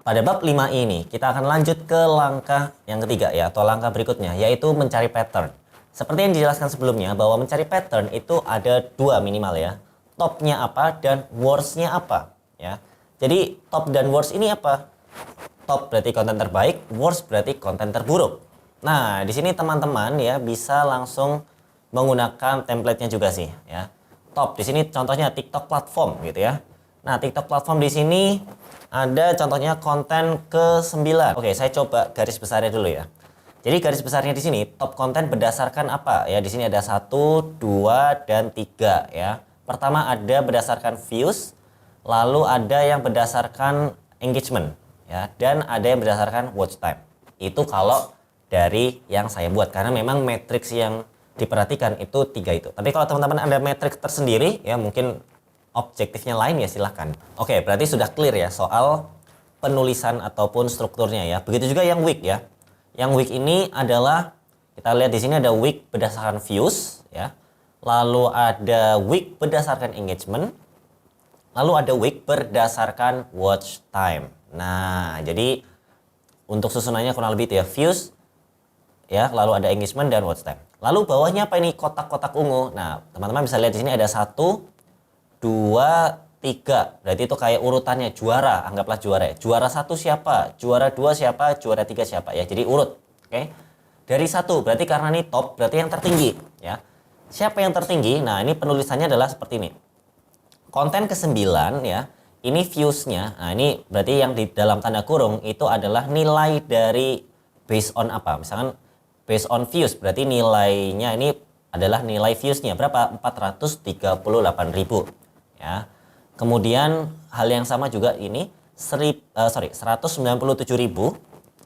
Pada bab 5 ini, kita akan lanjut ke langkah yang ketiga ya, atau langkah berikutnya, yaitu mencari pattern. Seperti yang dijelaskan sebelumnya, bahwa mencari pattern itu ada dua minimal ya. Topnya apa dan worst-nya apa ya. Jadi top dan worst ini apa? Top berarti konten terbaik, worst berarti konten terburuk. Nah, di sini teman-teman ya bisa langsung menggunakan template-nya juga sih ya. Top di sini contohnya TikTok platform gitu ya. Nah, TikTok platform di sini ada contohnya konten ke-9. Oke, saya coba garis besarnya dulu ya. Jadi garis besarnya di sini top konten berdasarkan apa ya? Di sini ada 1, 2, dan 3 ya. Pertama ada berdasarkan views, lalu ada yang berdasarkan engagement ya, dan ada yang berdasarkan watch time. Itu kalau dari yang saya buat, karena memang matriks yang diperhatikan itu 3 itu. Tapi kalau teman-teman ada matriks tersendiri ya, mungkin objektifnya lain ya silahkan. Oke, berarti sudah clear ya soal penulisan ataupun strukturnya ya. Begitu juga yang week ya. Yang week ini adalah, kita lihat di sini ada week berdasarkan views ya. Lalu ada week berdasarkan engagement. Lalu ada week berdasarkan watch time. Nah, jadi untuk susunannya kurang lebih itu ya, views ya, lalu ada engagement dan watch time. Lalu bawahnya apa ini? Kotak-kotak ungu. Nah, teman-teman bisa lihat di sini ada 1, 2, 3. Berarti itu kayak urutannya juara, anggaplah juara ya. Juara 1 siapa? Juara 2 siapa? Juara 3 siapa ya. Jadi urut. Oke. Dari 1 berarti karena ini top, berarti yang tertinggi ya. Siapa yang tertinggi? Nah, ini penulisannya adalah seperti ini. Konten ke-9 ya. Ini views-nya. Nah, ini berarti yang di dalam tanda kurung itu adalah nilai dari based on apa? Misalkan based on views, berarti nilainya ini adalah nilai views-nya berapa? 438.000 ya. Kemudian hal yang sama juga ini 197.000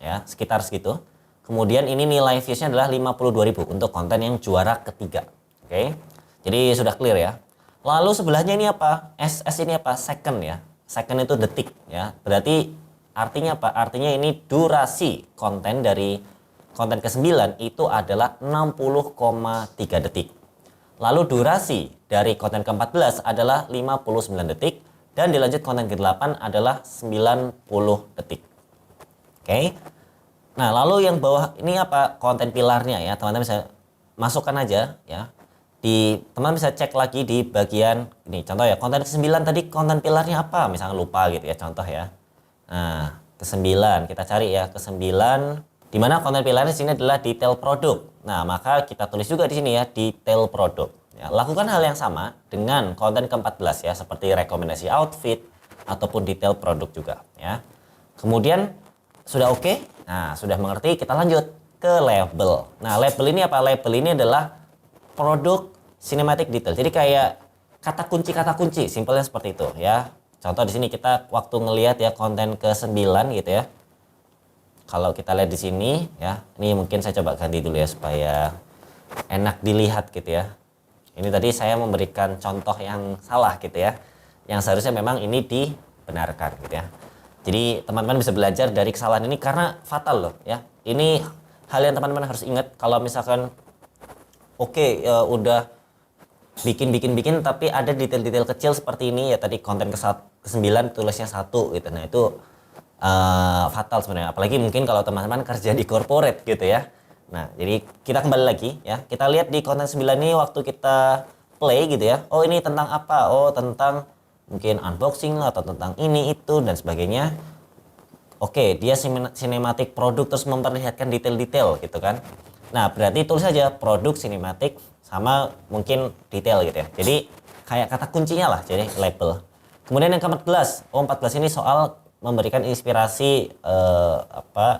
ya, sekitar segitu. Kemudian ini nilai views-nya adalah 52.000 untuk konten yang juara ketiga. Oke. Jadi sudah clear ya. Lalu sebelahnya ini apa? SS ini apa? Second ya. Second itu detik ya. Berarti artinya apa? Artinya ini durasi konten dari konten ke-9 itu adalah 60,3 detik. Lalu durasi dari konten ke-14 adalah 59 detik. Dan dilanjut konten ke-8 adalah 90 detik. Oke. Nah, lalu yang bawah ini apa? Konten pilarnya ya. Teman-teman bisa masukkan aja ya. Teman bisa cek lagi di bagian ini. Contoh ya, konten ke-9 tadi konten pilarnya apa? Misalnya lupa gitu ya, contoh ya. Nah, ke-9 kita cari ya, ke-9 di mana konten pilarnya di sini adalah detail produk. Nah, maka kita tulis juga di sini ya, detail produk. Ya, lakukan hal yang sama dengan konten ke-14 ya, seperti rekomendasi outfit ataupun detail produk juga ya. Kemudian sudah oke? Nah, sudah mengerti, kita lanjut ke label. Nah, label ini apa? Label ini adalah produk cinematic detail. Jadi kayak kata kunci, simpelnya seperti itu ya. Contoh di sini kita waktu ngelihat ya konten ke-9 gitu ya. Kalau kita lihat di sini ya, ini mungkin saya coba ganti dulu ya supaya enak dilihat gitu ya. Ini tadi saya memberikan contoh yang salah gitu ya. Yang seharusnya memang ini dibenarkan gitu ya. Jadi teman-teman bisa belajar dari kesalahan ini karena fatal loh ya. Ini hal yang teman-teman harus ingat kalau misalkan udah bikin tapi ada detail-detail kecil seperti ini ya, tadi konten ke-9 tulisnya 1 gitu. Nah, itu fatal sebenarnya, apalagi mungkin kalau teman-teman kerja di corporate gitu ya. Nah, jadi kita kembali lagi ya. Kita lihat di konten 9 ini waktu kita play gitu ya. Oh, ini tentang apa? Oh, tentang mungkin unboxing atau tentang ini itu dan sebagainya. Oke, dia sinematik produk terus memperlihatkan detail-detail gitu kan. Nah, berarti tulis saja produk sinematik sama mungkin detail gitu ya. Jadi kayak kata kuncinya lah, jadi label. Kemudian yang ke-14. 14 ini soal memberikan inspirasi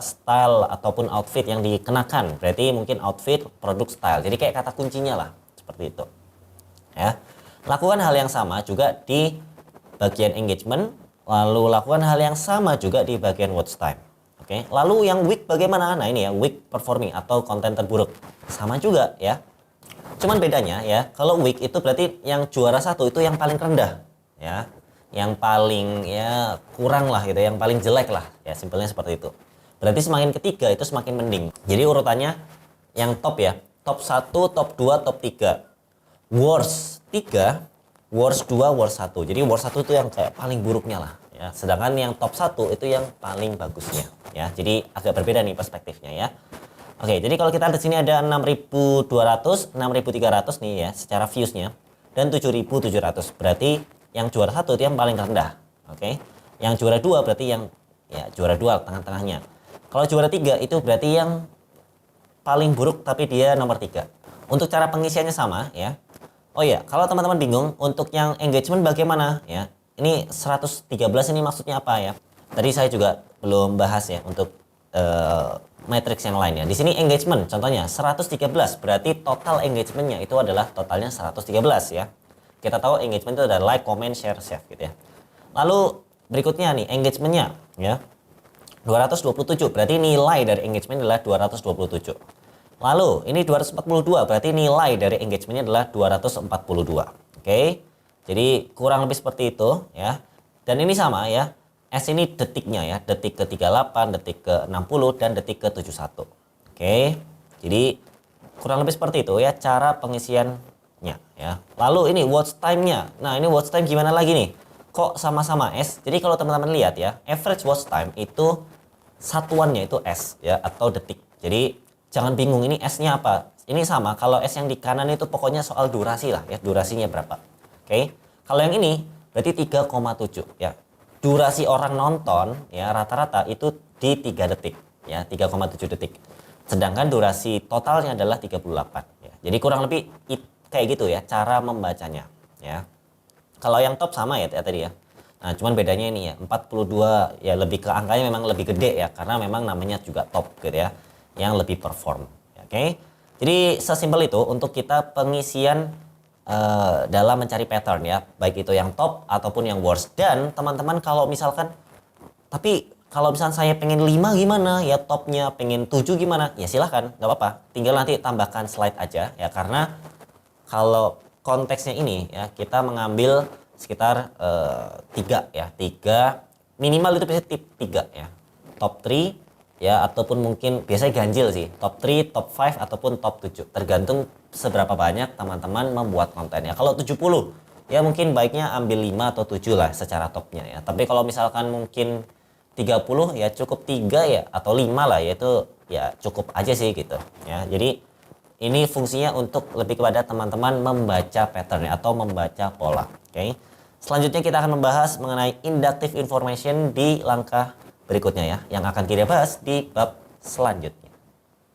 style ataupun outfit yang dikenakan. Berarti mungkin outfit, produk, style. Jadi kayak kata kuncinya lah, seperti itu. Ya. Lakukan hal yang sama juga di bagian engagement, lalu lakukan hal yang sama juga di bagian watch time. Oke, lalu yang weak bagaimana? Nah, ini ya, weak performing atau konten terburuk. Sama juga ya. Cuman bedanya ya, kalau weak itu berarti yang juara 1 itu yang paling rendah ya. Yang paling ya kurang lah gitu, yang paling jelek lah. Ya, simpelnya seperti itu. Berarti semakin ketiga itu semakin mending. Jadi urutannya yang top ya. Top 1, top 2, top 3. Worst 3, worst 2, worst 1. Jadi worst 1 itu yang kayak paling buruknya lah ya. Sedangkan yang top 1 itu yang paling bagusnya ya. Jadi agak berbeda nih perspektifnya ya. Oke, jadi kalau kita lihat di sini ada 6.200, 6.300 nih ya secara viewsnya dan 7.700. Berarti yang juara 1 itu yang paling rendah. Oke. Yang juara 2 berarti yang ya juara 2 tengah-tengahnya. Kalau juara 3 itu berarti yang paling buruk tapi dia nomor 3. Untuk cara pengisiannya sama ya. Oh iya, kalau teman-teman bingung untuk yang engagement bagaimana ya. Ini 113 ini maksudnya apa ya? Tadi saya juga belum bahas ya untuk matrix yang lain ya. Di sini engagement contohnya 113 berarti total engagementnya itu adalah totalnya 113 ya. Kita tahu engagement itu ada like, comment, share, save gitu ya. Lalu berikutnya nih engagementnya ya 227 berarti nilai dari engagement adalah 227. Lalu ini 242 berarti nilai dari engagementnya adalah 242. Oke. Jadi kurang lebih seperti itu ya. Dan ini sama ya. S ini detiknya ya. Detik ke 38, detik ke 60 dan detik ke 71. Oke. Jadi kurang lebih seperti itu ya cara pengisiannya ya. Lalu ini watch time-nya. Nah, ini watch time gimana lagi nih? Kok sama-sama S? Jadi kalau teman-teman lihat ya, average watch time itu satuannya itu S ya atau detik. Jadi jangan bingung ini S-nya apa. Ini sama, kalau S yang di kanan itu pokoknya soal durasi lah ya, durasinya berapa. Oke. Kalau yang ini berarti 3,7 ya. Durasi orang nonton ya rata-rata itu di 3 detik ya, 3,7 detik. Sedangkan durasi totalnya adalah 38 ya. Jadi kurang lebih kayak gitu ya cara membacanya ya. Kalau yang top sama ya tadi ya. Nah, cuman bedanya ini ya, 42 ya lebih ke angkanya memang lebih gede ya karena memang namanya juga top gitu ya. Yang lebih perform. Oke. Jadi sesimpel itu untuk kita pengisian dalam mencari pattern ya, baik itu yang top ataupun yang worst. Dan teman-teman kalau misalkan kalau misalkan saya pengen 5 gimana ya, topnya pengen 7 gimana? Ya silahkan, nggak apa-apa. Tinggal nanti tambahkan slide aja ya karena kalau konteksnya ini ya kita mengambil sekitar 3 ya, 3 minimal itu bisa tip 3 ya. Top 3 ya ataupun mungkin biasanya ganjil sih, top 3, top 5 ataupun top 7 tergantung seberapa banyak teman-teman membuat konten ya. Kalau 70 ya mungkin baiknya ambil 5 atau 7 lah secara topnya ya. Tapi kalau misalkan mungkin 30 ya cukup 3 ya atau 5 lah ya, itu ya cukup aja sih gitu ya. Jadi ini fungsinya untuk lebih kepada teman-teman membaca pattern ya, atau membaca pola. Oke. Selanjutnya kita akan membahas mengenai inductive information di langkah berikutnya ya, yang akan kita bahas di bab selanjutnya.